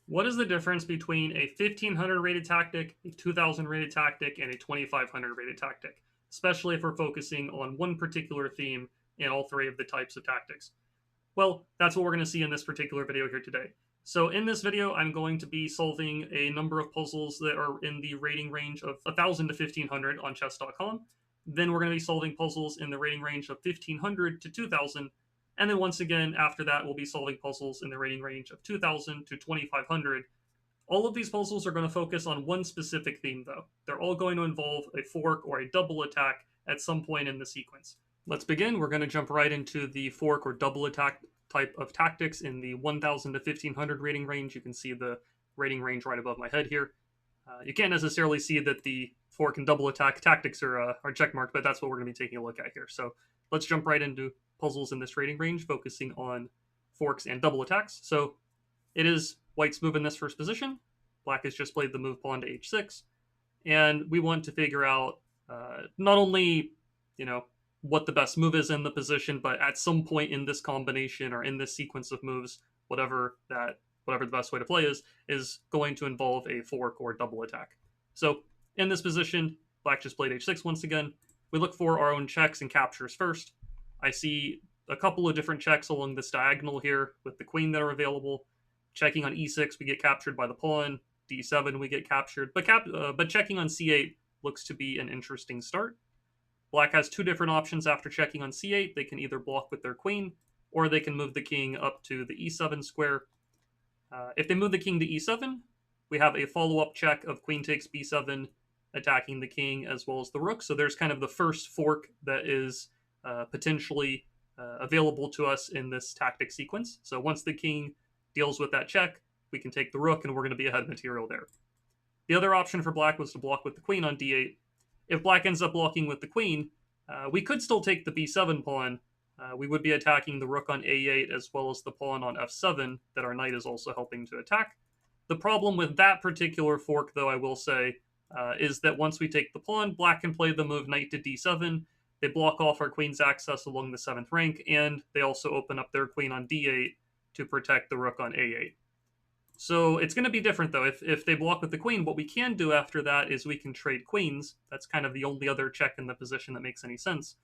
What is the difference between a 1500 rated tactic, a 2000 rated tactic, and a 2500 rated tactic? Especially if we're focusing on one particular theme in all three of the types of tactics. Well, that's what we're going to see in this particular video here today. So in this video, I'm going to be solving a number of puzzles that are in the rating range of 1000 to 1500 on chess.com. Then we're going to be solving puzzles in the rating range of 1500 to 2000. And then once again, after that, we'll be solving puzzles in the rating range of 2000 to 2500. All of these puzzles are going to focus on one specific theme, though. They're all going to involve a fork or a double attack at some point in the sequence. Let's begin. We're going to jump right into the fork or double attack type of tactics in the 1000 to 1500 rating range. You can see the rating range right above my head here. You can't necessarily see that the fork and double attack tactics are checkmarked, but that's what we're going to be taking a look at here. So let's jump right into puzzles in this rating range, focusing on forks and double attacks. So it is white's move in this first position. Black has just played the move pawn to h6. And we want to figure out not only, what the best move is in the position, but at some point in this combination or in this sequence of moves, whatever the best way to play is going to involve a fork or double attack. So in this position, black just played h6 once again. We look for our own checks and captures first. I see a couple of different checks along this diagonal here with the queen that are available. Checking on e6, we get captured by the pawn. d7, we get captured. But checking on c8 looks to be an interesting start. Black has two different options after checking on c8. They can either block with their queen, or they can move the king up to the e7 square. If they move the king to e7, we have a follow-up check of queen takes b7, attacking the king as well as the rook. So there's kind of the first fork that is potentially available to us in this tactic sequence. So once the king deals with that check, we can take the rook, and we're going to be ahead material there. The other option for black was to block with the queen on d8. If black ends up blocking with the queen, we could still take the b7 pawn. We would be attacking the rook on a8 as well as the pawn on f7 that our knight is also helping to attack. The problem with that particular fork, though, I will say, is that once we take the pawn, black can play the move knight to d7. They block off our queen's access along the 7th rank, and they also open up their queen on d8 to protect the rook on a8. So it's going to be different, though. If they block with the queen, what we can do after that is we can trade queens. That's kind of the only other check in the position that makes any sense.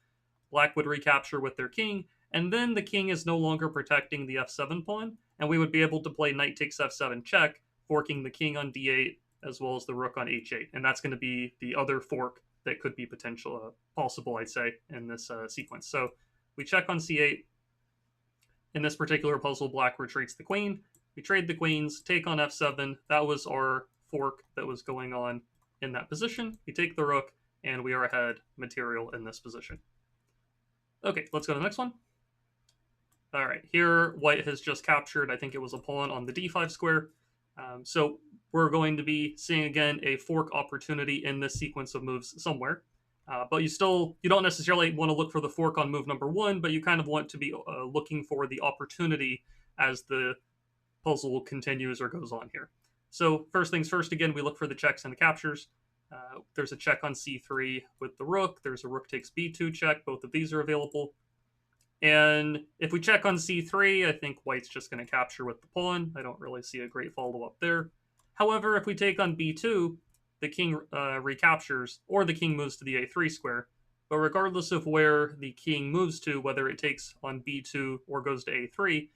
Black would recapture with their king, and then the king is no longer protecting the f7 pawn, and we would be able to play knight takes f7 check, forking the king on d8 as well as the rook on h8. And that's going to be the other fork that could be possible, I'd say, in this sequence. So we check on c8. In this particular puzzle, black retreats the queen. We trade the queens, take on f7. That was our fork that was going on in that position. We take the rook, and we are ahead material in this position. Okay, let's go to the next one. All right, here white has just captured, I think it was a pawn on the d5 square. So we're going to be seeing, again, a fork opportunity in this sequence of moves somewhere. But you don't necessarily want to look for the fork on move number one, but you kind of want to be looking for the opportunity as the puzzle continues or goes on here. So first things first, again, we look for the checks and the captures. There's a check on c3 with the rook. There's a rook takes b2 check. Both of these are available. And if we check on c3, I think white's just going to capture with the pawn. I don't really see a great follow-up there. However, if we take on b2, the king recaptures, or the king moves to the a3 square. But regardless of where the king moves to, whether it takes on b2 or goes to a3,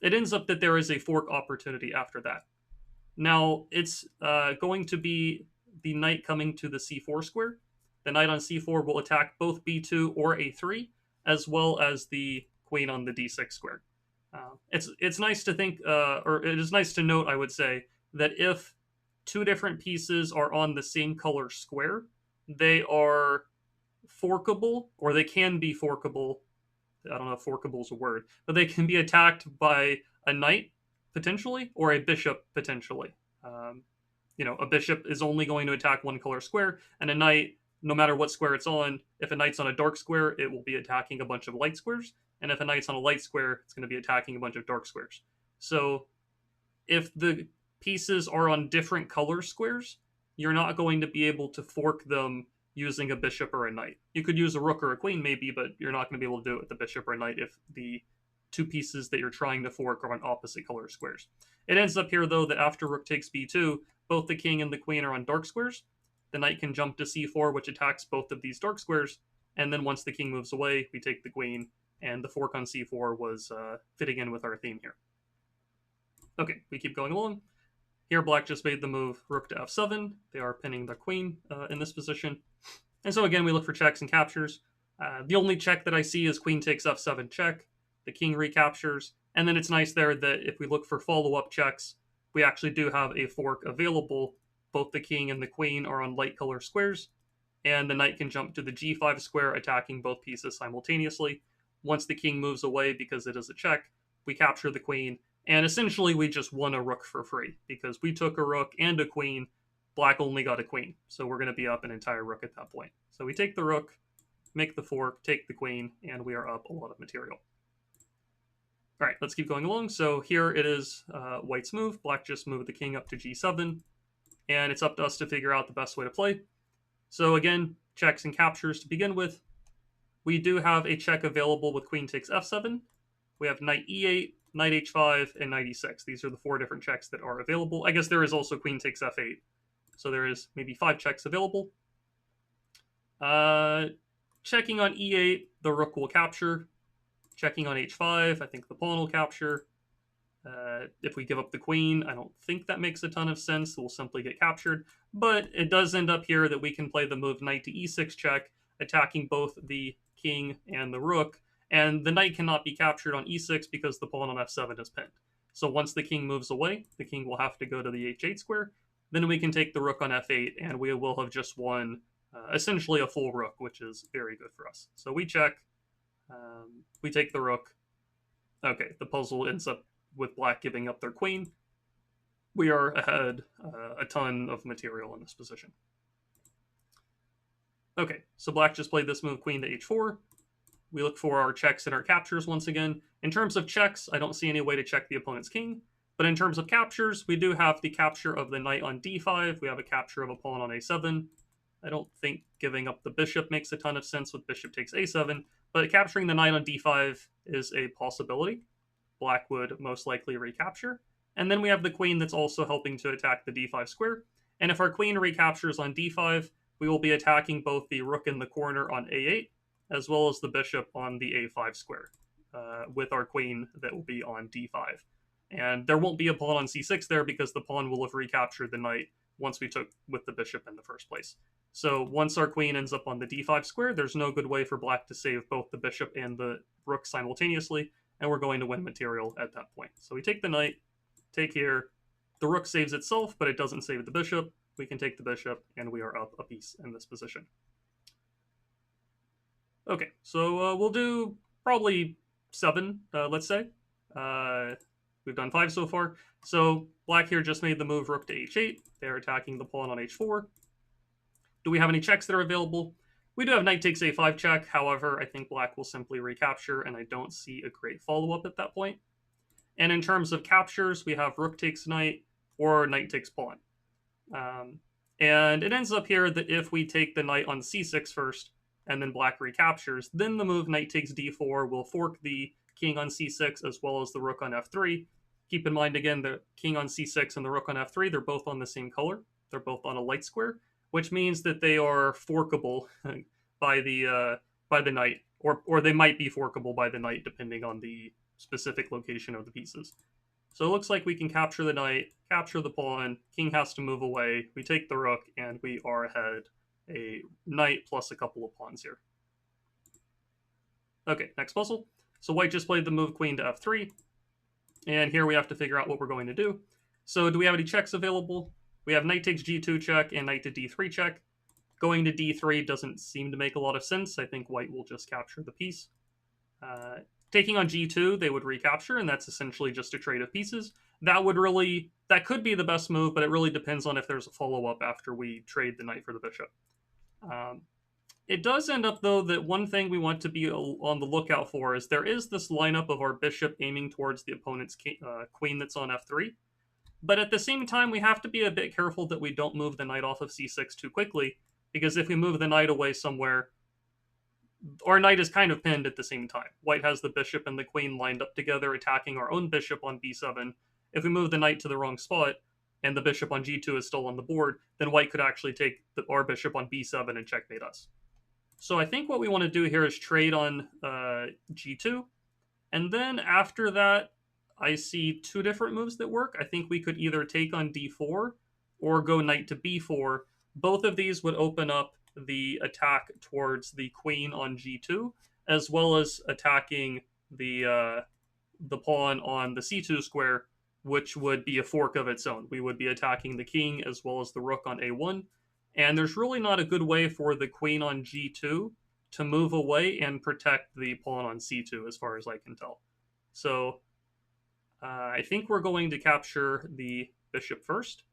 it ends up that there is a fork opportunity after that. Now, it's going to be the knight coming to the c4 square. The knight on c4 will attack both b2 or a3, as well as the queen on the d6 square. It's nice to think, or it is nice to note, I would say, that if two different pieces are on the same color square, they are forkable, or they can be forkable. I don't know if forkable is a word, but they can be attacked by a knight, potentially, or a bishop, potentially. A bishop is only going to attack one color square, and a knight, no matter what square it's on, if a knight's on a dark square, it will be attacking a bunch of light squares, and if a knight's on a light square, it's going to be attacking a bunch of dark squares. So if the pieces are on different color squares, you're not going to be able to fork them using a bishop or a knight. You could use a rook or a queen maybe, but you're not going to be able to do it with a bishop or a knight if the two pieces that you're trying to fork are on opposite color squares. It ends up here, though, that after rook takes b2, both the king and the queen are on dark squares. The knight can jump to c4, which attacks both of these dark squares, and then once the king moves away, we take the queen, and the fork on c4 was fitting in with our theme here. Okay, we keep going along. Here, black just made the move rook to f7. They are pinning the queen in this position. And so again, we look for checks and captures. The only check that I see is queen takes f7 check. The king recaptures. And then it's nice there that if we look for follow-up checks, we actually do have a fork available. Both the king and the queen are on light color squares, and the knight can jump to the g5 square, attacking both pieces simultaneously. Once the king moves away because it is a check, we capture the queen, and essentially we just won a rook for free, because we took a rook and a queen, black only got a queen, so we're going to be up an entire rook at that point. So we take the rook, make the fork, take the queen, and we are up a lot of material. All right, let's keep going along. So here it is white's move. Black just moved the king up to g7, and it's up to us to figure out the best way to play. So again, checks and captures to begin with. We do have a check available with queen takes f7. We have knight e8, knight h5, and knight e6. These are the 4 different checks that are available. I guess there is also queen takes f8. So there is maybe 5 checks available. Checking on e8, the rook will capture. Checking on h5, I think the pawn will capture. If we give up the queen, I don't think that makes a ton of sense. We'll simply get captured. But it does end up here that we can play the move knight to e6 check, attacking both the king and the rook. And the knight cannot be captured on e6 because the pawn on f7 is pinned. So once the king moves away, the king will have to go to the h8 square. Then we can take the rook on f8, and we will have just won essentially a full rook, which is very good for us. So we check. We take the rook. Okay, the puzzle ends up with black giving up their queen. We are ahead a ton of material in this position. Okay, so black just played this move queen to h4. We look for our checks and our captures once again. In terms of checks, I don't see any way to check the opponent's king. But in terms of captures, we do have the capture of the knight on d5. We have a capture of a pawn on a7. I don't think giving up the bishop makes a ton of sense with bishop takes a7. But capturing the knight on d5 is a possibility. Black would most likely recapture. And then we have the queen that's also helping to attack the d5 square. And if our queen recaptures on d5, we will be attacking both the rook in the corner on a8, as well as the bishop on the a5 square, with our queen that will be on d5. And there won't be a pawn on c6 there because the pawn will have recaptured the knight once we took with the bishop in the first place. So once our queen ends up on the d5 square, there's no good way for black to save both the bishop and the rook simultaneously, and we're going to win material at that point. So we take the knight, take here. The rook saves itself, but it doesn't save the bishop. We can take the bishop, and we are up a piece in this position. Okay, so we'll do probably 7, let's say. We've done 5 so far. So black here just made the move rook to h8. They're attacking the pawn on h4. Do we have any checks that are available? We do have knight takes a5 check. However, I think black will simply recapture, and I don't see a great follow-up at that point. And in terms of captures, we have rook takes knight or knight takes pawn. And it ends up here that if we take the knight on c6 first, and then black recaptures, then the move knight takes d4 will fork the king on c6 as well as the rook on f3. Keep in mind, again, the king on c6 and the rook on f3, they're both on the same color. They're both on a light square, which means that they are forkable by the knight, or they might be forkable by the knight depending on the specific location of the pieces. So it looks like we can capture the knight, capture the pawn, king has to move away, we take the rook, and we are ahead a knight plus a couple of pawns here. Okay, next puzzle. So white just played the move queen to f3, and here we have to figure out what we're going to do. So do we have any checks available? We have knight takes g2 check and knight to d3 check. Going to d3 doesn't seem to make a lot of sense. I think white will just capture the piece. Taking on g2, they would recapture, and that's essentially just a trade of pieces. That could be the best move, but it really depends on if there's a follow-up after we trade the knight for the bishop. It does end up, though, that one thing we want to be on the lookout for is there is this lineup of our bishop aiming towards the opponent's queen that's on f3. But at the same time, we have to be a bit careful that we don't move the knight off of c6 too quickly, because if we move the knight away somewhere, our knight is kind of pinned at the same time. White has the bishop and the queen lined up together, attacking our own bishop on b7. If we move the knight to the wrong spot, and the bishop on g2 is still on the board, then white could actually take our bishop on b7 and checkmate us. So I think what we want to do here is trade on g2. And then after that, I see two different moves that work. I think we could either take on d4 or go knight to b4. Both of these would open up the attack towards the queen on g2, as well as attacking the pawn on the c2 square, which would be a fork of its own. We would be attacking the king as well as the rook on a1. And there's really not a good way for the queen on g2 to move away and protect the pawn on c2, as far as I can tell. So I think we're going to capture the bishop first.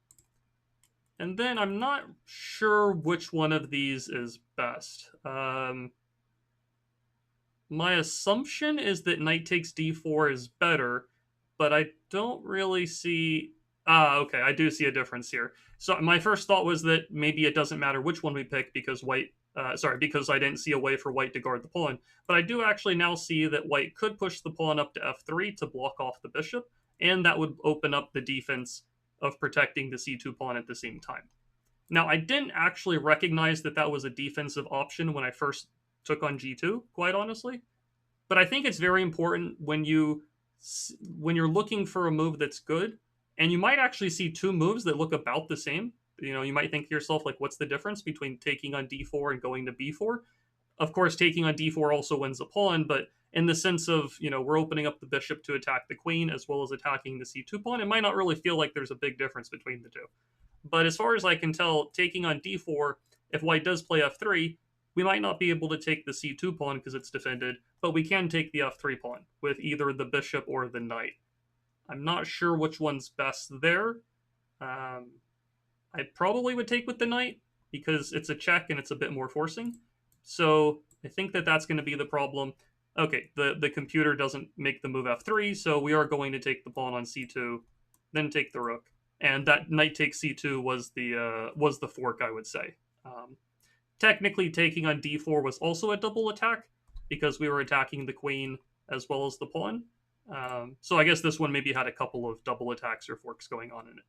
And then I'm not sure which one of these is best. My assumption is that knight takes d4 is better, but I don't really see... okay, I do see a difference here. So my first thought was that maybe it doesn't matter which one we pick because because I didn't see a way for white to guard the pawn. But I do actually now see that white could push the pawn up to f3 to block off the bishop, and that would open up the defense of protecting the c2 pawn at the same time. Now, I didn't actually recognize that that was a defensive option when I first took on g2, quite honestly. But I think it's very important when you're looking for a move that's good, and you might actually see two moves that look about the same. You know, you might think to yourself, like, what's the difference between taking on d4 and going to b4? Of course, taking on d4 also wins a pawn, but in the sense of, you know, we're opening up the bishop to attack the queen as well as attacking the c2 pawn, it might not really feel like there's a big difference between the two. But as far as I can tell, taking on d4, if white does play f3, we might not be able to take the c2 pawn because it's defended, but we can take the f3 pawn with either the bishop or the knight. I'm not sure which one's best there. I probably would take with the knight because it's a check and it's a bit more forcing. So I think that that's going to be the problem. Okay, the computer doesn't make the move f3, so we are going to take the pawn on c2, then take the rook. And that knight takes c2 was the fork, I would say. Technically, taking on d4 was also a double attack because we were attacking the queen as well as the pawn. So I guess this one maybe had a couple of double attacks or forks going on in it.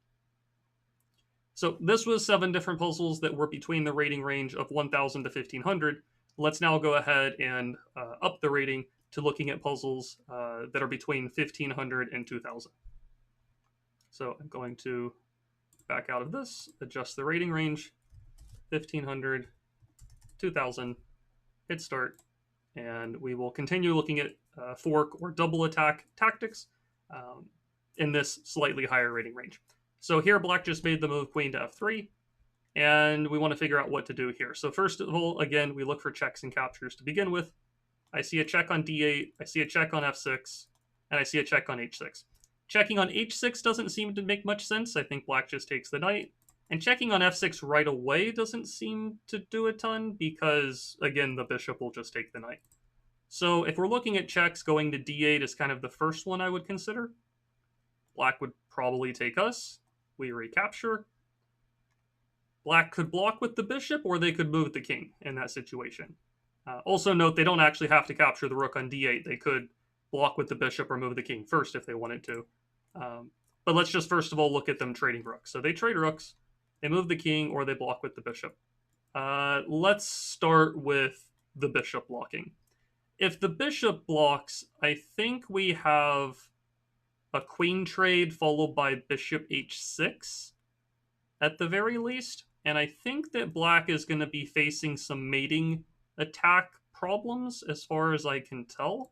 So this was 7 different puzzles that were between the rating range of 1,000 to 1,500. Let's now go ahead and up the rating to looking at puzzles that are between 1,500 and 2,000. So I'm going to back out of this, adjust the rating range, 1,500, 2,000, hit start, and we will continue looking at fork or double attack tactics in this slightly higher rating range. So here black just made the move queen to f3, and we want to figure out what to do here. So first of all, again, we look for checks and captures to begin with. I see a check on d8, I see a check on f6, and I see a check on h6. Checking on h6 doesn't seem to make much sense. I think black just takes the knight. And checking on f6 right away doesn't seem to do a ton because, again, the bishop will just take the knight. So if we're looking at checks, going to d8 is kind of the first one I would consider. Black would probably take us. We recapture. Black could block with the bishop, or they could move the king in that situation. Also note, they don't actually have to capture the rook on d8. They could block with the bishop or move the king first if they wanted to. But let's just first of all look at them trading rooks. So they trade rooks, they move the king, or they block with the bishop. Let's start with the bishop blocking. If the bishop blocks, I think we have a queen trade followed by bishop h6 at the very least. And I think that black is going to be facing some mating attack problems as far as I can tell.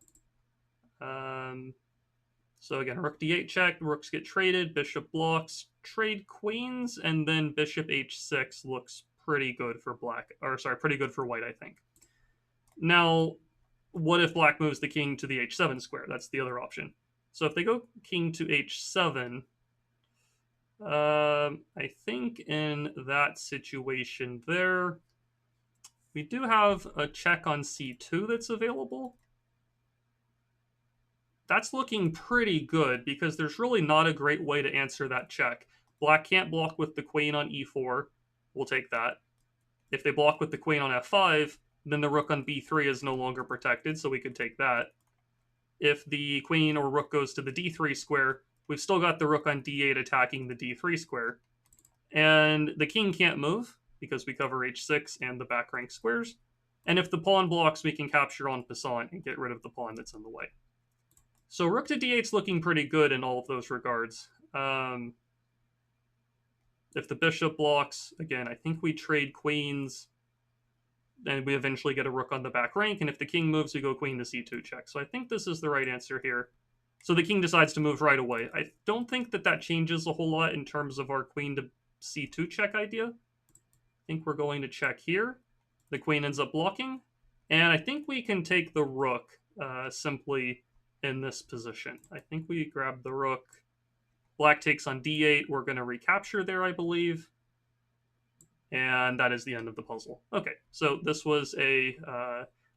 So again, rook d8 check, rooks get traded, bishop blocks, trade queens, and then bishop h6 looks pretty good for black, or sorry, pretty good for white, I think. Now, what if black moves the king to the h7 square? That's the other option. So if they go king to h7, I think in that situation there, we do have a check on c2 that's available. That's looking pretty good because there's really not a great way to answer that check. Black can't block with the queen on e4. We'll take that. If they block with the queen on f5, then the rook on b3 is no longer protected, so we could take that. If the queen or rook goes to the d3 square, we've still got the rook on d8 attacking the d3 square. And the king can't move because we cover h6 and the back rank squares. And if the pawn blocks, we can capture en passant and get rid of the pawn that's in the way. So rook to d8 is looking pretty good in all of those regards. If the bishop blocks, again, I think we trade queens, and we eventually get a rook on the back rank. And if the king moves, we go queen to c2 check. So I think this is the right answer here. So the king decides to move right away. I don't think that changes a whole lot in terms of our queen to c2 check idea. I think we're going to check here. The queen ends up blocking. And I think we can take the rook simply in this position. I think we grab the rook. Black takes on d8. We're going to recapture there, I believe. And that is the end of the puzzle. Okay, so this was a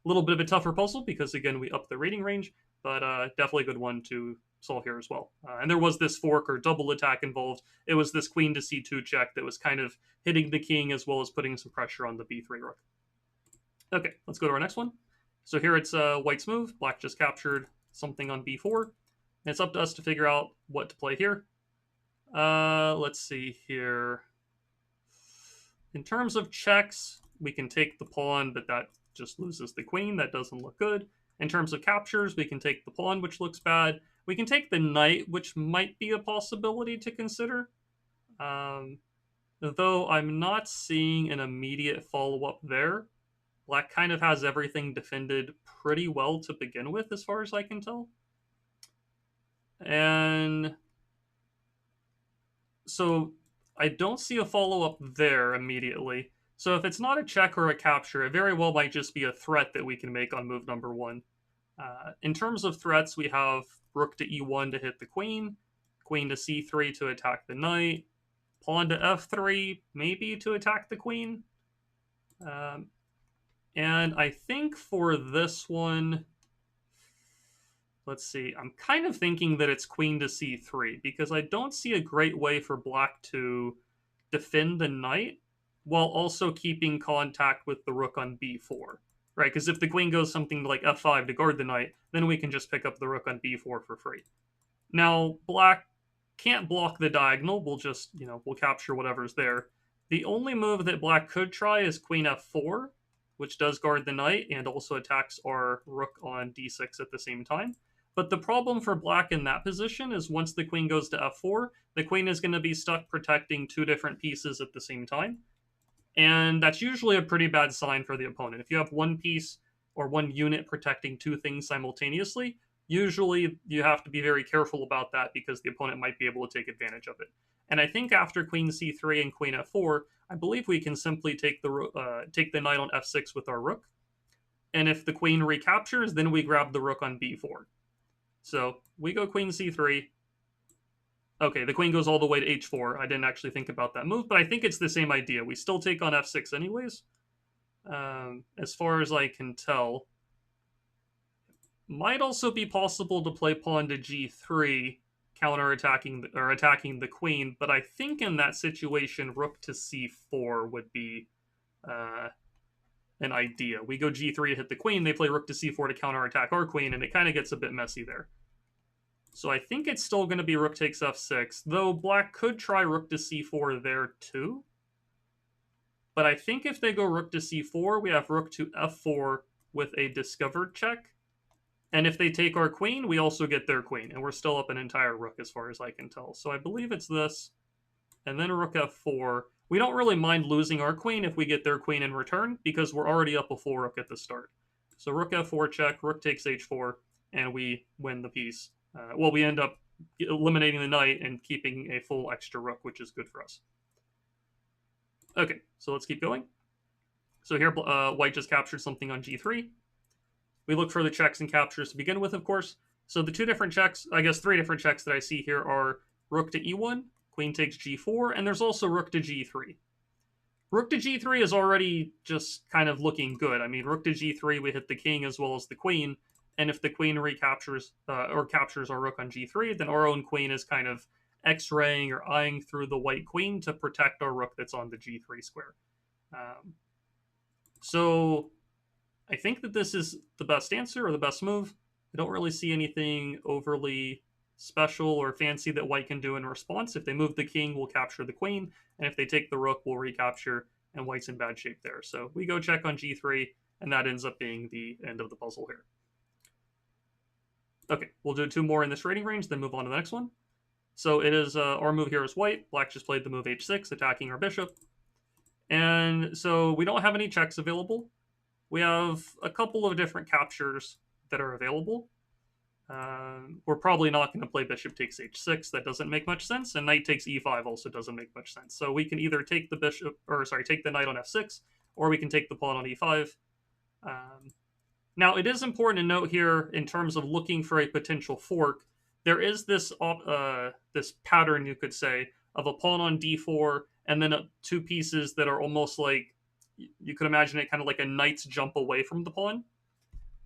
little bit of a tougher puzzle because, again, we upped the rating range, but definitely a good one to solve here as well. And there was this fork or double attack involved. It was this queen to c2 check that was kind of hitting the king as well as putting some pressure on the b3 rook. Okay, let's go to our next one. So here it's white's move. Black just captured something on b4. And it's up to us to figure out what to play here. Let's see here. In terms of checks, we can take the pawn, but that just loses the queen. That doesn't look good. In terms of captures, we can take the pawn, which looks bad. We can take the knight, which might be a possibility to consider. Though I'm not seeing an immediate follow-up there. Black kind of has everything defended pretty well to begin with, as far as I can tell. And so I don't see a follow-up there immediately. So if it's not a check or a capture, it very well might just be a threat that we can make on move number 1. In terms of threats, we have rook to e1 to hit the queen, queen to c3 to attack the knight, pawn to f3 maybe to attack the queen. And I think for this one, let's see, I'm kind of thinking that it's queen to c3 because I don't see a great way for black to defend the knight while also keeping contact with the rook on b4, right? Because if the queen goes something like f5 to guard the knight, then we can just pick up the rook on b4 for free. Now, black can't block the diagonal. We'll just, we'll capture whatever's there. The only move that black could try is queen f4, which does guard the knight and also attacks our rook on d6 at the same time. But the problem for black in that position is once the queen goes to f4, the queen is going to be stuck protecting 2 different pieces at the same time. And that's usually a pretty bad sign for the opponent. If you have one piece or one unit protecting 2 things simultaneously, usually you have to be very careful about that because the opponent might be able to take advantage of it. And I think after queen c3 and queen f4, I believe we can simply take the knight on f6 with our rook. And if the queen recaptures, then we grab the rook on b4. So we go queen c3. Okay, the queen goes all the way to h4. I didn't actually think about that move, but I think it's the same idea. We still take on f6 anyways. As far as I can tell. Might also be possible to play pawn to g3, attacking the queen, but I think in that situation, rook to c4 would be an idea. We go g3 to hit the queen, they play rook to c4 to counterattack our queen, and it kind of gets a bit messy there. So I think it's still going to be rook takes f6, though black could try rook to c4 there too. But I think if they go rook to c4, we have rook to f4 with a discovered check. And if they take our queen, we also get their queen, and we're still up an entire rook as far as I can tell. So I believe it's this, and then rook f4. We don't really mind losing our queen if we get their queen in return, because we're already up a full rook at the start. So rook f4 check, rook takes h4, and we win the piece. Well, we end up eliminating the knight and keeping a full extra rook, which is good for us. Okay, so let's keep going. So here, white just captured something on g3. We look for the checks and captures to begin with, of course. So the 2 different checks, I guess 3 different checks that I see here are rook to e1, queen takes g4, and there's also rook to g3. Rook to g3 is already just kind of looking good. I mean, rook to g3, we hit the king as well as the queen, and if the queen recaptures or captures our rook on g3, then our own queen is kind of x-raying or eyeing through the white queen to protect our rook that's on the g3 square. So I think that this is the best answer or the best move. I don't really see anything overly special or fancy that white can do in response. If they move the king, we'll capture the queen, and if they take the rook, we'll recapture, and white's in bad shape there. So we go check on g3, and that ends up being the end of the puzzle here. Okay, we'll do 2 more in this rating range, then move on to the next one. So it is our move here is white. Black just played the move h6, attacking our bishop. And so we don't have any checks available. We have a couple of different captures that are available. We're probably not going to play bishop takes h6. That doesn't make much sense. And knight takes e5 also doesn't make much sense. So we can either take the bishop, or sorry, take the knight on f6, or we can take the pawn on e5. Now, it is important to note here, in terms of looking for a potential fork, there is this this pattern, you could say, of a pawn on d4, and then 2 pieces that are almost like, you could imagine it kind of like a knight's jump away from the pawn.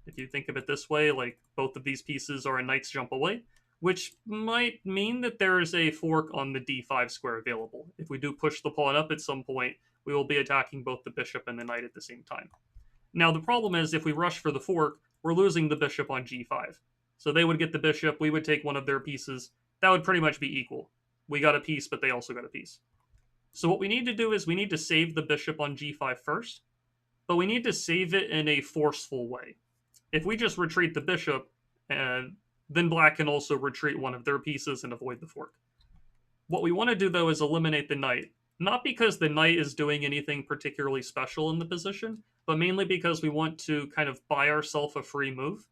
If you think of it this way, like both of these pieces are a knight's jump away, which might mean that there is a fork on the d5 square available. If we do push the pawn up at some point, we will be attacking both the bishop and the knight at the same time. Now, the problem is, if we rush for the fork, we're losing the bishop on g5. So they would get the bishop, we would take one of their pieces. That would pretty much be equal. We got a piece, but they also got a piece. So what we need to do is we need to save the bishop on g5 first, but we need to save it in a forceful way. If we just retreat the bishop, then black can also retreat one of their pieces and avoid the fork. What we want to do, though, is eliminate the knight. Not because the knight is doing anything particularly special in the position, but mainly because we want to kind of buy ourselves a free move.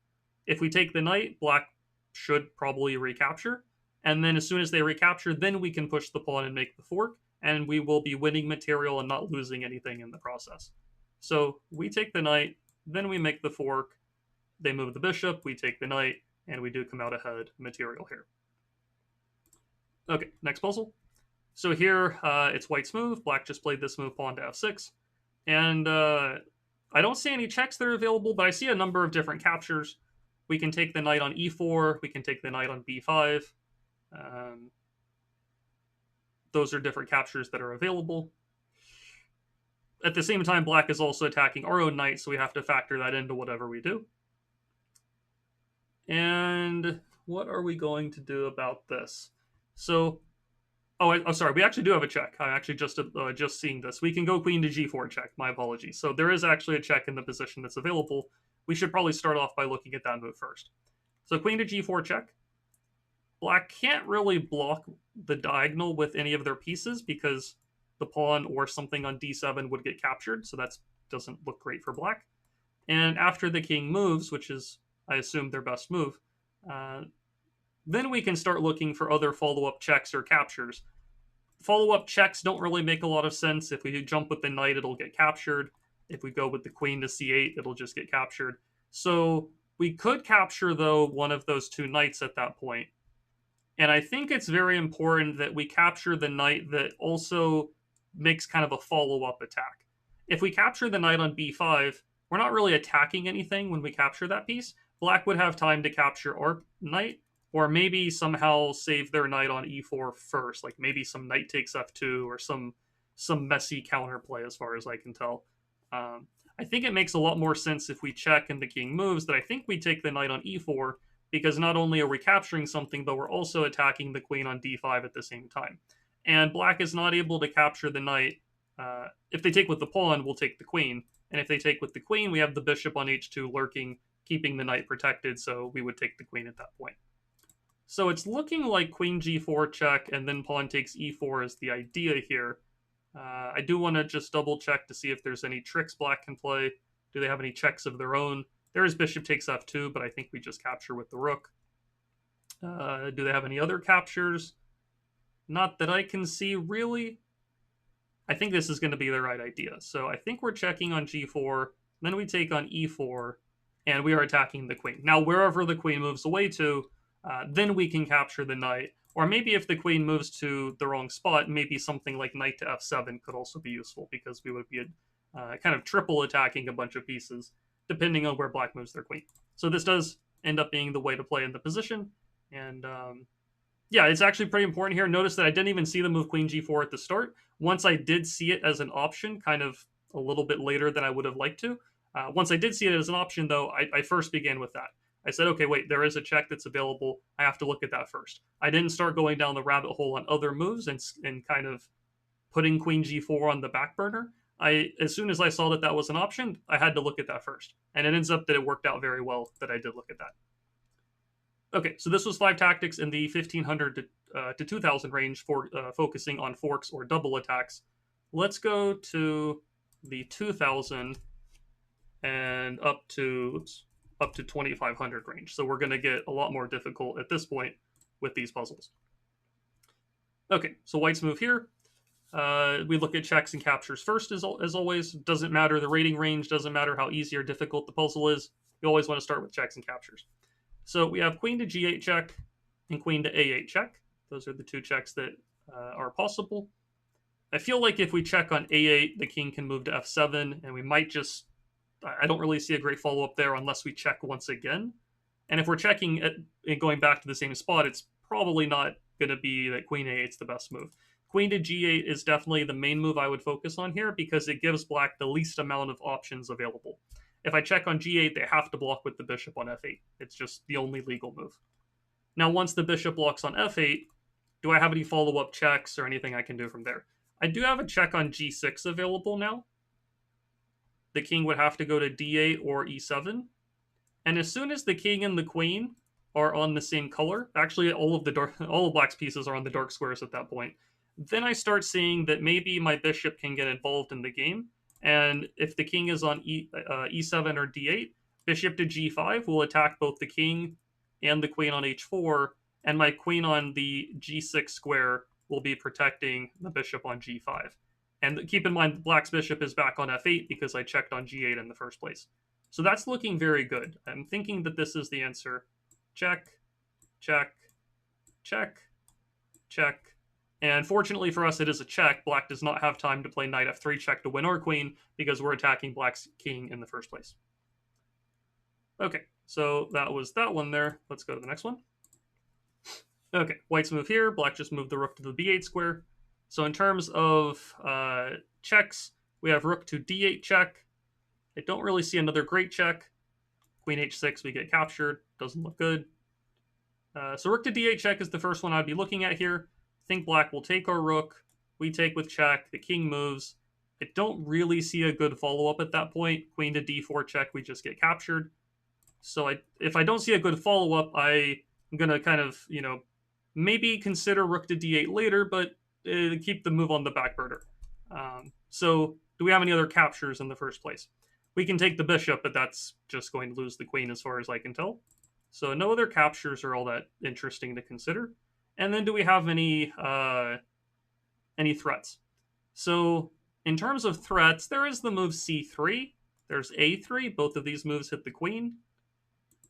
If we take the knight, black should probably recapture, and then as soon as they recapture, then we can push the pawn and make the fork, and we will be winning material and not losing anything in the process. So we take the knight, then we make the fork, they move the bishop, we take the knight, and we do come out ahead material here. Okay, next puzzle. So here, it's white's move. Black just played this move, pawn to f6. And I don't see any checks that are available, but I see a number of different captures. We can take the knight on e4. We can take the knight on b5. Those are different captures that are available. At the same time, black is also attacking our own knight, so we have to factor that into whatever we do. And what are we going to do about this? So, I'm sorry, we actually do have a check. I'm actually just seeing this. We can go queen to g4 check. My apologies. So there is actually a check in the position that's available. We should probably start off by looking at that move first. So queen to g4 check. Black can't really block the diagonal with any of their pieces because the pawn or something on d7 would get captured, so that doesn't look great for black. And after the king moves, which is, I assume, their best move, then we can start looking for other follow-up checks or captures. Follow-up checks don't really make a lot of sense. If we jump with the knight, it'll get captured. If we go with the queen to c8, it'll just get captured. So we could capture, though, one of those 2 knights at that point. And I think it's very important that we capture the knight that also makes kind of a follow-up attack. If we capture the knight on b5, we're not really attacking anything when we capture that piece. Black would have time to capture our knight, or maybe somehow save their knight on e4 first, like maybe some knight takes f2 or some messy counterplay, as far as I can tell. I think it makes a lot more sense if we check and the king moves that I think we take the knight on e4, because not only are we capturing something, but we're also attacking the queen on d5 at the same time. And black is not able to capture the knight. If they take with the pawn, we'll take the queen. And if they take with the queen, we have the bishop on h2 lurking, keeping the knight protected, so we would take the queen at that point. So it's looking like queen g4 check and then pawn takes e4 is the idea here. I do want to just double check to see if there's any tricks black can play. Do they have any checks of their own? There is bishop takes f2, but I think we just capture with the rook. Do they have any other captures? Not that I can see, really. I think this is going to be the right idea. So I think we're checking on g4, then we take on e4, and we are attacking the queen. Now, wherever the queen moves away to, then we can capture the knight. Or maybe if the queen moves to the wrong spot, maybe something like knight to f7 could also be useful, because we would be kind of triple attacking a bunch of pieces, depending on where black moves their queen. So this does end up being the way to play in the position. And yeah, it's actually pretty important here. Notice that I didn't even see the move queen g4 at the start. Once I did see it as an option, kind of a little bit later than I would have liked to, Once I did see it as an option, though, I first began with that. I said, okay, wait, there is a check that's available. I have to look at that first. I didn't start going down the rabbit hole on other moves and kind of putting queen g4 on the back burner. As soon as I saw that that was an option, I had to look at that first. And it ends up that it worked out very well that I did look at that. Okay, so this was 5 tactics in the 1500 to 2000 range for focusing on forks or double attacks. Let's go to the 2000 and up to 2500 range. So we're going to get a lot more difficult at this point with these puzzles. Okay, so white's move here. We look at checks and captures first, as always. Doesn't matter the rating range, doesn't matter how easy or difficult the puzzle is. You always want to start with checks and captures. So we have queen to g8 check and queen to a8 check. Those are the 2 checks that are possible. I feel like if we check on a8, the king can move to f7, and we might just... I don't really see a great follow-up there unless we check once again. And if we're checking and going back to the same spot, it's probably not going to be that queen a8 is the best move. Queen to g8 is definitely the main move I would focus on here because it gives black the least amount of options available. If I check on g8, they have to block with the bishop on f8. It's just the only legal move. Now, once the bishop blocks on f8, do I have any follow-up checks or anything I can do from there? I do have a check on g6 available now. The king would have to go to d8 or e7. And as soon as the king and the queen are on the same color, actually all of black's pieces are on the dark squares at that point, then I start seeing that maybe my bishop can get involved in the game. And if the king is on e7 or d8, bishop to g5 will attack both the king and the queen on h4, and my queen on the g6 square will be protecting the bishop on g5. And keep in mind, black's bishop is back on f8 because I checked on g8 in the first place. So that's looking very good. I'm thinking that this is the answer. Check, check, check, check. And fortunately for us, it is a check. Black does not have time to play knight f3 check to win our queen because we're attacking black's king in the first place. Okay, so that was that one there. Let's go to the next one. Okay, white's move here. Black just moved the rook to the b8 square. So in terms of checks, we have rook to d8 check. I don't really see another great check. Queen h6, we get captured. Doesn't look good. So rook to d8 check is the first one I'd be looking at here. I think black will take our rook. We take with check. The king moves. I don't really see a good follow-up at that point. Queen to d4 check, we just get captured. So if I don't see a good follow-up, I'm going to kind of, maybe consider rook to d8 later, but keep the move on the back burner. So do we have any other captures in the first place? We can take the bishop, but that's just going to lose the queen as far as I can tell. So no other captures are all that interesting to consider. And then do we have any threats? So in terms of threats, there is the move c3. There's a3. Both of these moves hit the queen.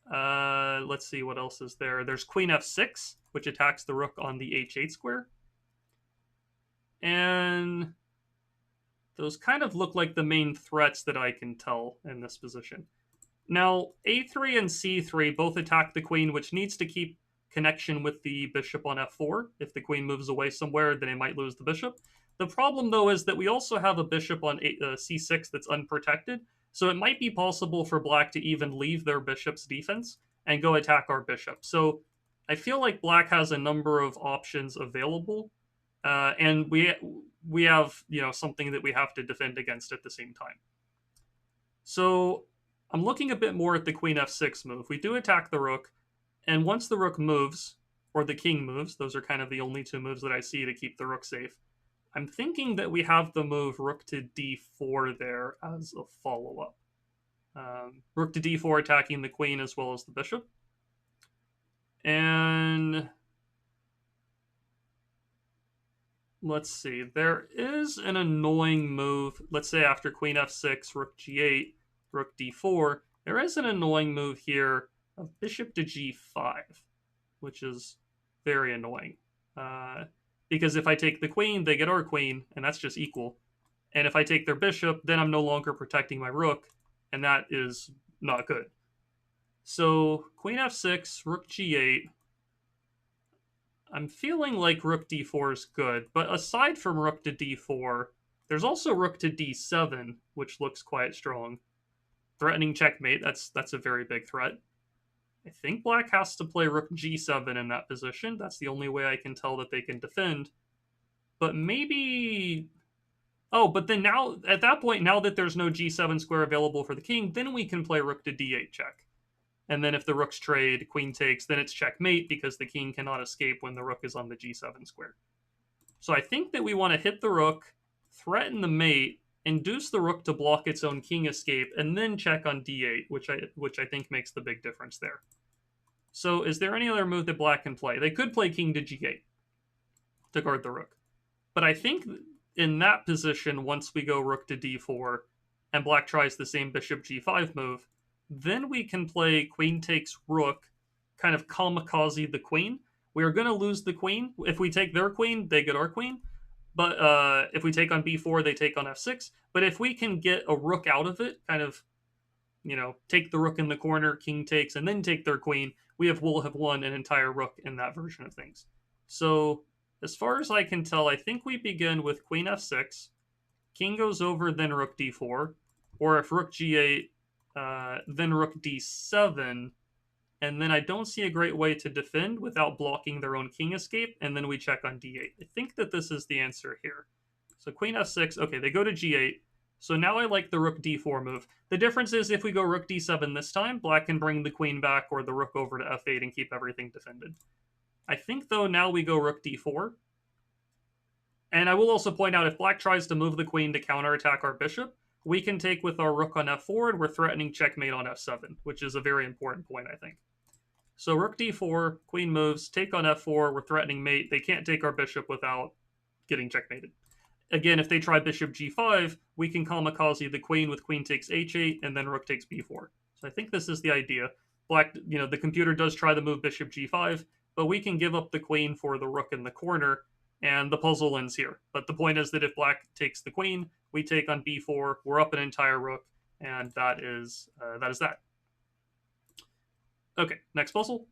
Let's see what else is there. There's queen f6, which attacks the rook on the h8 square. And those kind of look like the main threats that I can tell in this position. Now, a3 and c3 both attack the queen, which needs to keep connection with the bishop on f4. If the queen moves away somewhere, then it might lose the bishop. The problem, though, is that we also have a bishop on c6 that's unprotected, so it might be possible for black to even leave their bishop's defense and go attack our bishop. So I feel like black has a number of options available, and we have something that we have to defend against at the same time. So I'm looking a bit more at the queen f6 move. We do attack the rook, and once the rook moves, or the king moves, those are kind of the only 2 moves that I see to keep the rook safe. I'm thinking that we have the move rook to d4 there as a follow-up. Rook to d4 attacking the queen as well as the bishop. And let's see, there is an annoying move. Let's say after queen f6, rook g8, rook d4, there is an annoying move here of bishop to g5, which is very annoying. Because if I take the queen, they get our queen, and that's just equal. And if I take their bishop, then I'm no longer protecting my rook, and that is not good. So queen f6, rook g8. I'm feeling like rook d4 is good, but aside from rook to d4, there's also rook to d7, which looks quite strong. threatening checkmate. That's a very big threat. I think black has to play rook g7 in that position. That's the only way I can tell that they can defend. But maybe... Oh, but then now, at that point, now that there's no g7 square available for the king, then we can play rook to d8 check. And then if the rooks trade, queen takes, then it's checkmate because the king cannot escape when the rook is on the g7 square. So I think that we want to hit the rook, threaten the mate, induce the rook to block its own king escape, and then check on d8, which I think makes the big difference there. So is there any other move that black can play? They could play king to g8 to guard the rook. But I think in that position, once we go rook to d4, and black tries the same bishop g5 move, then we can play queen takes rook, kind of kamikaze the queen. We are going to lose the queen. If we take their queen, they get our queen. But if we take on b4, they take on f6. But if we can get a rook out of it, kind of, take the rook in the corner, king takes, and then take their queen, will have won an entire rook in that version of things. So as far as I can tell, I think we begin with queen f6, king goes over, then rook d4, or if rook g8, then rook d7, and then I don't see a great way to defend without blocking their own king escape, and then we check on d8. I think that this is the answer here. So queen f6, okay, they go to g8, so now I like the rook d4 move. The difference is if we go rook d7 this time, black can bring the queen back or the rook over to f8 and keep everything defended. I think, though, now we go rook d4. And I will also point out, if black tries to move the queen to counterattack our bishop, we can take with our rook on f4, and we're threatening checkmate on f7, which is a very important point, I think. So rook d4, queen moves, take on f4, we're threatening mate. They can't take our bishop without getting checkmated. Again, if they try bishop g5, we can kamikaze the queen with queen takes h8, and then rook takes b4. So I think this is the idea. Black, the computer does try the move bishop g5, but we can give up the queen for the rook in the corner, and the puzzle ends here. But the point is that if black takes the queen, we take on b4, we're up an entire rook, and that is that. Okay, next puzzle.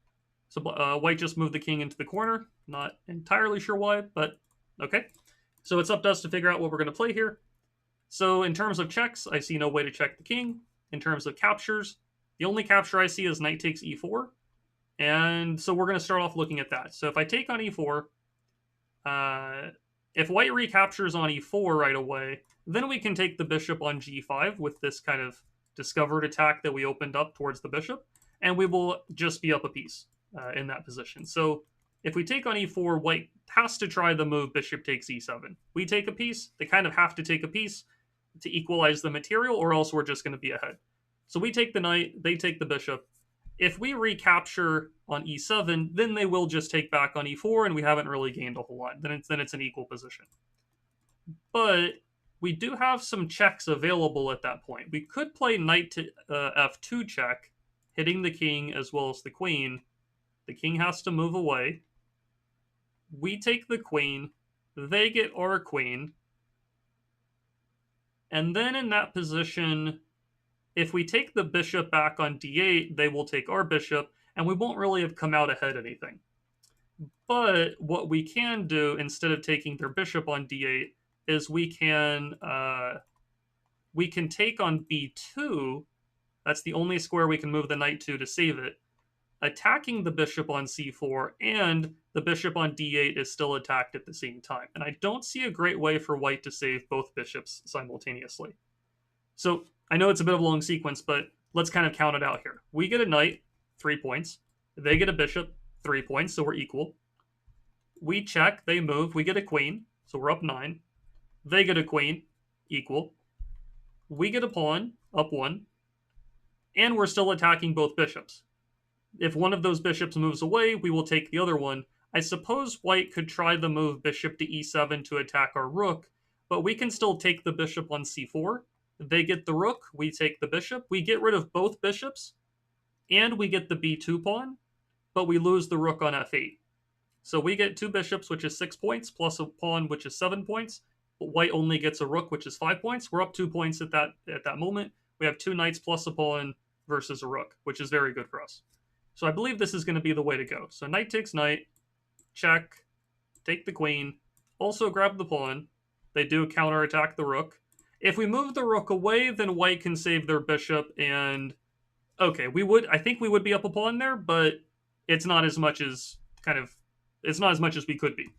So white just moved the king into the corner. Not entirely sure why, but okay. So it's up to us to figure out what we're going to play here. So in terms of checks, I see no way to check the king. In terms of captures, the only capture I see is knight takes e4. And so we're going to start off looking at that. So if I take on e4, if white recaptures on e4 right away, then we can take the bishop on g5 with this kind of discovered attack that we opened up towards the bishop, and we will just be up a piece in that position. So if we take on e4, white has to try the move bishop takes e7. We take a piece, they kind of have to take a piece to equalize the material, or else we're just going to be ahead. So we take the knight, they take the bishop. If we recapture on e7, then they will just take back on e4, and we haven't really gained a whole lot. Then it's an equal position. But we do have some checks available at that point. We could play knight to f2 check, hitting the king as well as the queen. The king has to move away. We take the queen. They get our queen. And then in that position, if we take the bishop back on d8, they will take our bishop, and we won't really have come out ahead anything. But what we can do, instead of taking their bishop on d8, is we can take on b2. That's the only square we can move the knight to save it. Attacking the bishop on c4, and the bishop on d8 is still attacked at the same time. And I don't see a great way for white to save both bishops simultaneously. So I know it's a bit of a long sequence, but let's kind of count it out here. We get a knight, 3 points. They get a bishop, 3 points, so we're equal. We check, they move, we get a queen, so we're up 9. They get a queen, equal. We get a pawn, up 1. And we're still attacking both bishops. If one of those bishops moves away, we will take the other one. I suppose white could try the move bishop to e7 to attack our rook, but we can still take the bishop on c4. They get the rook, we take the bishop. We get rid of both bishops, and we get the b2 pawn, but we lose the rook on f8. So we get 2 bishops, which is 6 points, plus a pawn, which is 7 points. But white only gets a rook, which is 5 points. We're up 2 points at that moment. We have 2 knights plus a pawn versus a rook, which is very good for us. So I believe this is going to be the way to go. So knight takes knight, check, take the queen, also grab the pawn. They do counterattack the rook. If we move the rook away, then white can save their bishop, and okay, I think we would be up a pawn there, but it's not as much as it's not as much as we could be,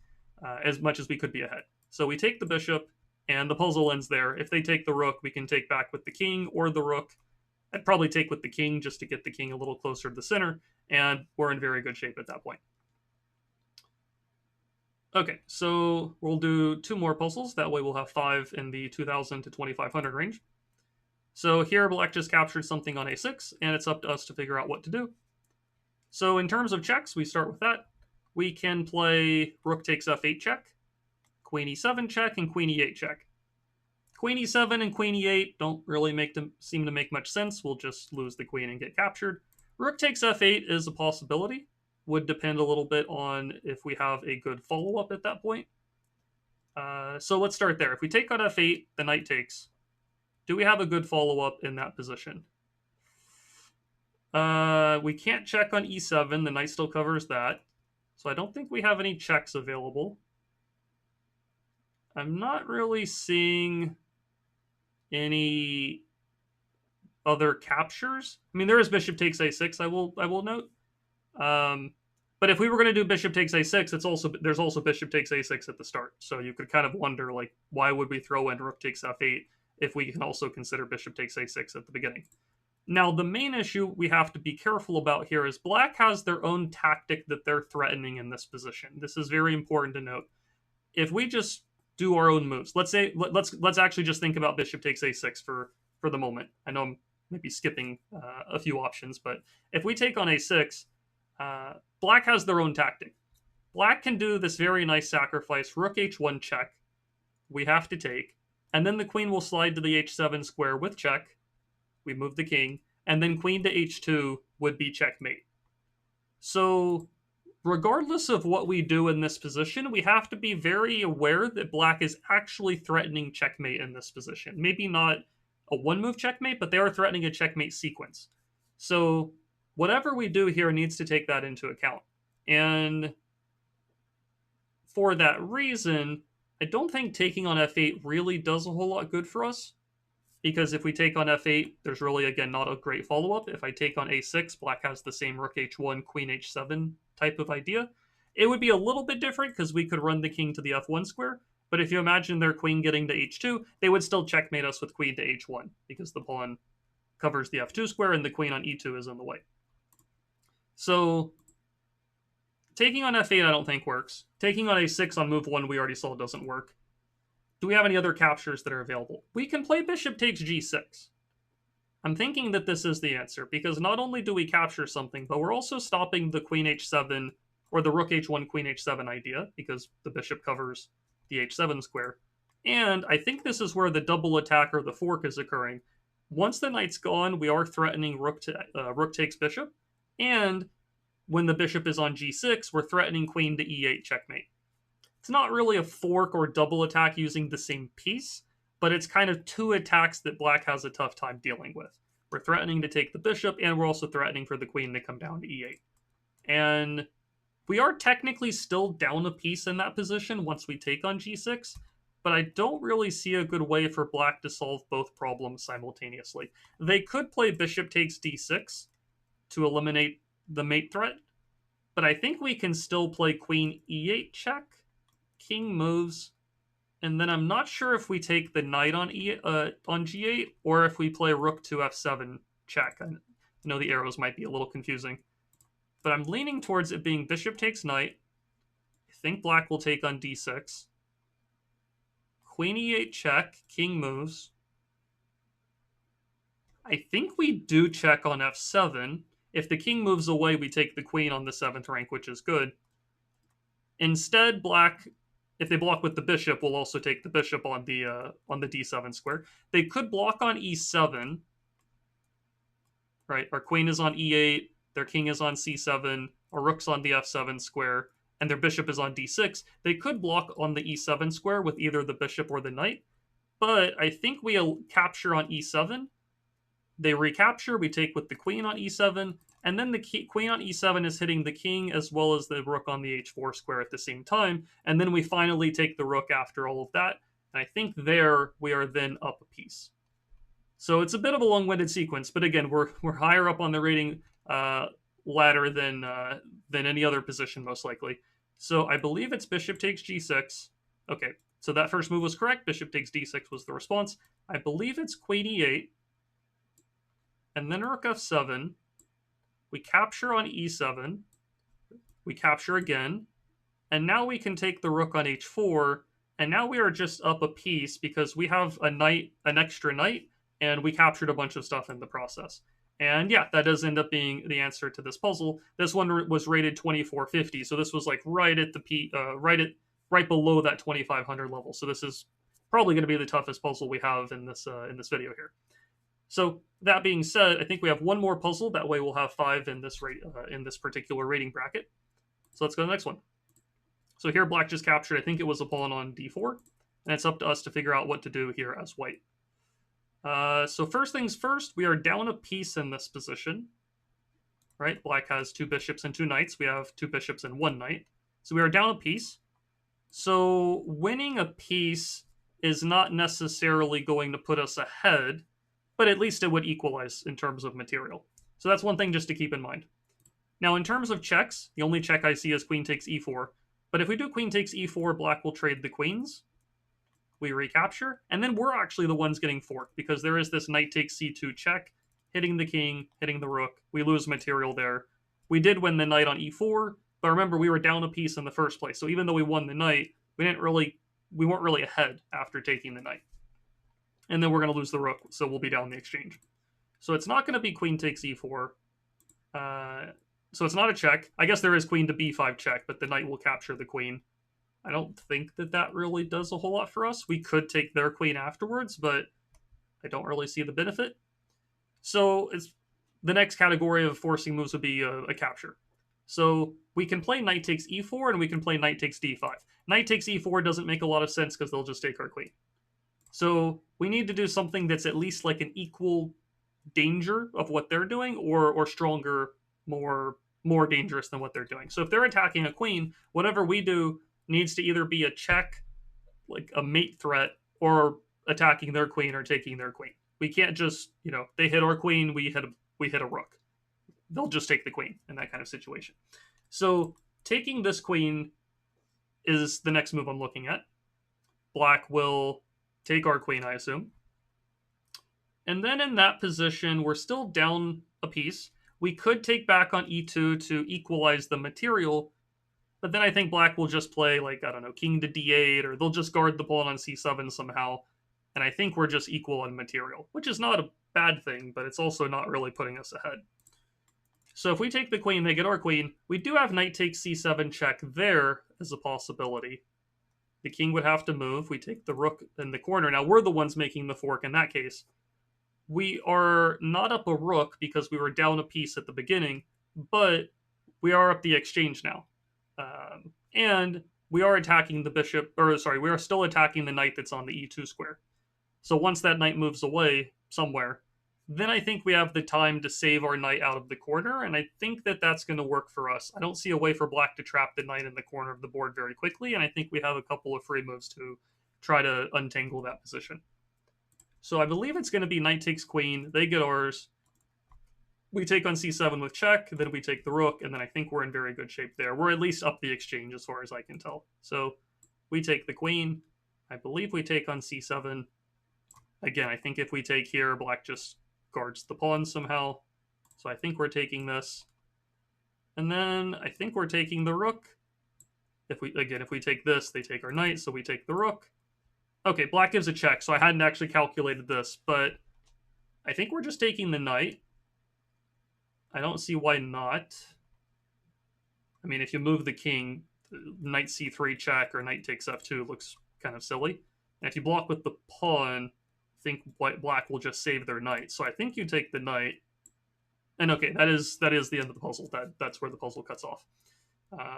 as much as we could be ahead. So we take the bishop, and the puzzle ends there. If they take the rook, we can take back with the king or the rook. I'd probably take with the king just to get the king a little closer to the center, and we're in very good shape at that point. Okay, so we'll do 2 more puzzles. That way we'll have 5 in the 2,000 to 2,500 range. So here black just captured something on a6, and it's up to us to figure out what to do. So in terms of checks, we start with that. We can play rook takes f8 check, queen e7 check, and queen e8 check. Queen e7 and queen e8 don't really seem to make much sense. We'll just lose the queen and get captured. Rook takes f8 is a possibility. Would depend a little bit on if we have a good follow-up at that point. So let's start there. If we take on f8, the knight takes. Do we have a good follow-up in that position? We can't check on e7. The knight still covers that. So I don't think we have any checks available. I'm not really seeing any other captures. I mean, there is bishop takes a6, I will note. But if we were going to do bishop takes a6, there's also bishop takes a6 at the start. So you could kind of wonder, like, why would we throw in rook takes f8 if we can also consider bishop takes a6 at the beginning? Now, the main issue we have to be careful about here is black has their own tactic that they're threatening in this position. This is very important to note. If we just do our own moves, let's actually just think about bishop takes a6 for the moment. I know I'm maybe skipping a few options, but if we take on a6, black has their own tactic. Black can do this very nice sacrifice, rook h1 check. We have to take, and then the queen will slide to the h7 square with check. We move the king, and then queen to h2 would be checkmate. So regardless of what we do in this position, we have to be very aware that black is actually threatening checkmate in this position. Maybe not a one-move checkmate, but they are threatening a checkmate sequence. So whatever we do here needs to take that into account. And for that reason, I don't think taking on f8 really does a whole lot good for us. Because if we take on f8, there's really, again, not a great follow-up. If I take on a6, black has the same rook h1, queen h7 type of idea. It would be a little bit different because we could run the king to the f1 square. But if you imagine their queen getting to h2, they would still checkmate us with queen to h1 because the pawn covers the f2 square and the queen on e2 is in the way. So taking on f8 I don't think works. Taking on a6 on move 1 we already saw doesn't work. Do we have any other captures that are available? We can play bishop takes g6. I'm thinking that this is the answer, because not only do we capture something, but we're also stopping the queen h7, or the rook h1, queen h7 idea, because the bishop covers the h7 square. And I think this is where the double attack or the fork is occurring. Once the knight's gone, we are threatening rook takes bishop, and when the bishop is on g6, we're threatening queen to e8 checkmate. It's not really a fork or double attack using the same piece, but it's kind of 2 attacks that black has a tough time dealing with. We're threatening to take the bishop, and we're also threatening for the queen to come down to e8. And we are technically still down a piece in that position once we take on g6, but I don't really see a good way for black to solve both problems simultaneously. They could play bishop takes d6 to eliminate the mate threat, but I think we can still play queen e8 check, king moves, and then I'm not sure if we take the knight on g8 or if we play rook to f7 check. I know the arrows might be a little confusing, but I'm leaning towards it being bishop takes knight. I think black will take on d6. Queen e8 check, king moves. I think we do check on f7. If the king moves away, we take the queen on the 7th rank, which is good. Instead, black, if they block with the bishop, we'll also take the bishop on the d7 square. They could block on e7, right? Our queen is on e8, their king is on c7, our rook's on the f7 square, and their bishop is on d6. They could block on the e7 square with either the bishop or the knight, but I think we capture on e7. They recapture, we take with the queen on e7, and then the queen on e7 is hitting the king as well as the rook on the h4 square at the same time, and then we finally take the rook after all of that, And I think there we are then up a piece. So it's a bit of a long-winded sequence, but again, we're higher up on the rating ladder than any other position, most likely. So I believe it's bishop takes g6. Okay, so that first move was correct. Bishop takes d6 was the response. I believe it's queen e8, and then rook f7. We capture on e7. We capture again, and now we can take the rook on h4. And now we are just up a piece because we have a knight, an extra knight, and we captured a bunch of stuff in the process. And yeah, that does end up being the answer to this puzzle. This one was rated 2450, so this was like right at the right below that 2500 level. So this is probably going to be the toughest puzzle we have in this video here. So that being said, I think we have one more puzzle. That way we'll have 5 in this particular rating bracket. So let's go to the next one. So here black just captured, I think it was a pawn on d4, and it's up to us to figure out what to do here as white. So first things first, we are down a piece in this position. Right, black has 2 bishops and 2 knights. We have 2 bishops and 1 knight. So we are down a piece. So winning a piece is not necessarily going to put us ahead, but at least it would equalize in terms of material. So that's one thing just to keep in mind. Now in terms of checks, the only check I see is queen takes e4. But if we do queen takes e4, black will trade the queens. We recapture, and then we're actually the ones getting forked because there is this knight takes c2 check, hitting the king, hitting the rook. We lose material there. We did win the knight on e4, but remember we were down a piece in the first place. So even though we won the knight, we weren't really ahead after taking the knight. And then we're going to lose the rook, so we'll be down the exchange. So it's not going to be queen takes e4. So it's not a check. I guess there is queen to b5 check, but the knight will capture the queen. I don't think that really does a whole lot for us. We could take their queen afterwards, but I don't really see the benefit. So the next category of forcing moves would be a capture. So we can play knight takes e4, and we can play knight takes d5. Knight takes e4 doesn't make a lot of sense because they'll just take our queen. So we need to do something that's at least like an equal danger of what they're doing, or stronger, more dangerous than what they're doing. So if they're attacking a queen, whatever we do needs to either be a check, like a mate threat, or attacking their queen or taking their queen. We can't just, they hit our queen, we hit a rook. They'll just take the queen in that kind of situation. So taking this queen is the next move I'm looking at. Black will take our queen, I assume. And then in that position, we're still down a piece. We could take back on e2 to equalize the material, but then I think black will just play, like, I don't know, king to d8, or they'll just guard the pawn on c7 somehow. And I think we're just equal on material, which is not a bad thing, but it's also not really putting us ahead. So if we take the queen, they get our queen. We do have knight takes c7 check there as a possibility. The king would have to move. We take the rook in the corner. Now, we're the ones making the fork in that case. We are not up a rook because we were down a piece at the beginning, but we are up the exchange now. And we are attacking the bishop, we are still attacking the knight that's on the e2 square. So once that knight moves away somewhere, then I think we have the time to save our knight out of the corner, and I think that that's going to work for us. I don't see a way for black to trap the knight in the corner of the board very quickly, and I think we have a couple of free moves to try to untangle that position. So I believe it's going to be knight takes queen, they get ours, we take on c7 with check, then we take the rook, and then I think we're in very good shape there. We're at least up the exchange as far as I can tell. So we take the queen, I believe we take on c7. Again, I think if we take here, black just guards the pawn somehow. So I think we're taking this. And then I think we're taking the rook. If we take this, they take our knight, so we take the rook. Okay, black gives a check, so I hadn't actually calculated this, but I think we're just taking the knight. I don't see why not. I mean, if you move the king, knight c3 check or knight takes f2 looks kind of silly. And if you block with the pawn, I think black will just save their knight. So I think you take the knight. And okay, that is the end of the puzzle. That's where the puzzle cuts off.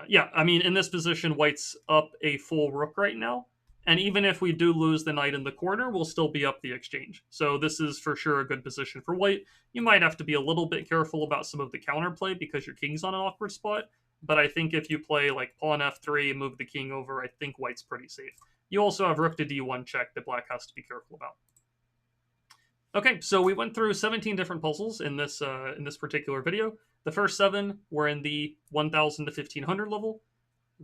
Yeah, I mean, in this position, white's up a full rook right now. And even if we do lose the knight in the corner, we'll still be up the exchange. So this is for sure a good position for white. You might have to be a little bit careful about some of the counterplay because your king's on an awkward spot. But I think if you play like pawn f3 and move the king over, I think white's pretty safe. you also have rook to d1 check that black has to be careful about. Okay, so we went through 17 different puzzles in this particular video. The first 7 were in the 1000 to 1500 level.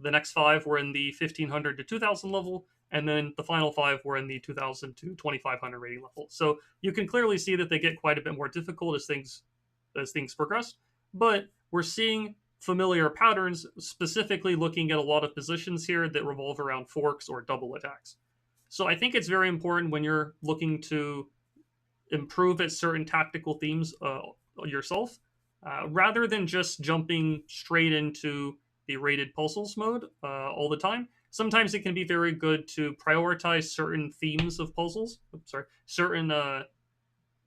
The next 5 were in the 1500 to 2000 level, and then the final 5 were in the 2000 to 2500 rating level. So you can clearly see that they get quite a bit more difficult as things progress. But we're seeing familiar patterns, specifically looking at a lot of positions here that revolve around forks or double attacks. So I think it's very important when you're looking to improve at certain tactical themes yourself, rather than just jumping straight into the rated puzzles mode all the time. Sometimes it can be very good to prioritize certain themes of puzzles. Certain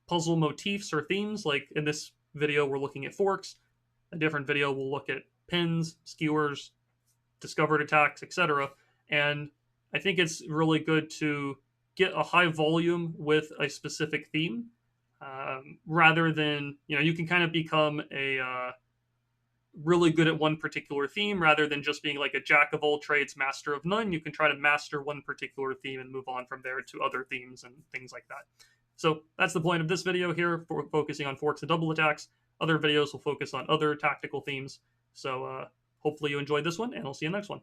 puzzle motifs or themes. Like in this video, we're looking at forks. A different video, we'll look at pins, skewers, discovered attacks, etc. And I think it's really good to get a high volume with a specific theme, rather than, you can kind of become a really good at one particular theme rather than just being like a jack of all trades, master of none. You can try to master one particular theme and move on from there to other themes and things like that. So that's the point of this video here, for focusing on forks and double attacks. Other videos will focus on other tactical themes. So hopefully you enjoyed this one, and I'll see you next one.